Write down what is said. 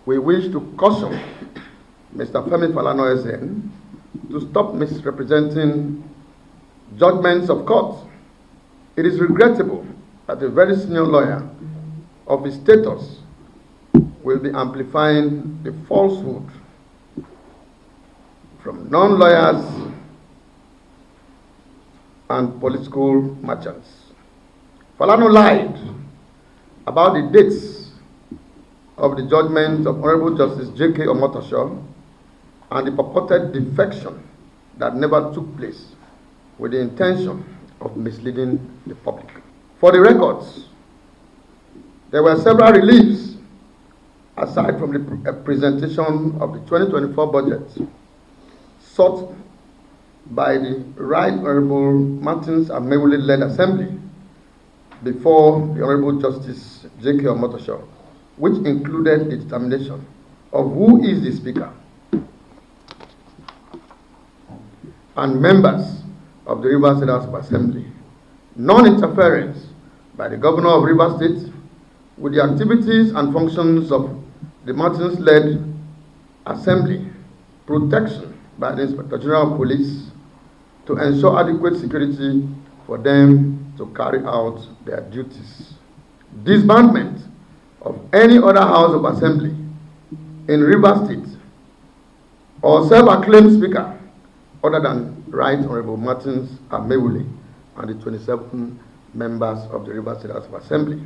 We wish to caution Mr. Femi Falana SN to stop misrepresenting judgments of court. It is regrettable that a very senior lawyer of his status will be amplifying the falsehood from non-lawyers and political merchants. Falana lied about the dates of the judgment of Honorable Justice J.K. Omotosho and the purported defection that never took place with the intention of misleading the public. For the records, there were several reliefs aside from the presentation of the 2024 budget sought by the Right Honorable Martin Amaewhule-led Assembly before the Honorable Justice J.K. Omotosho, which included the determination of who is the Speaker and members of the Rivers State House of Assembly, non-interference by the Governor of Rivers State with the activities and functions of the Martins-led Assembly, protection by the Inspector General of Police to ensure adequate security for them to carry out their duties. Disbandment of any other House of Assembly in Rivers State or self-acclaimed Speaker other than Right Honorable Martin Amaewhule and the 27 members of the Rivers State House of Assembly.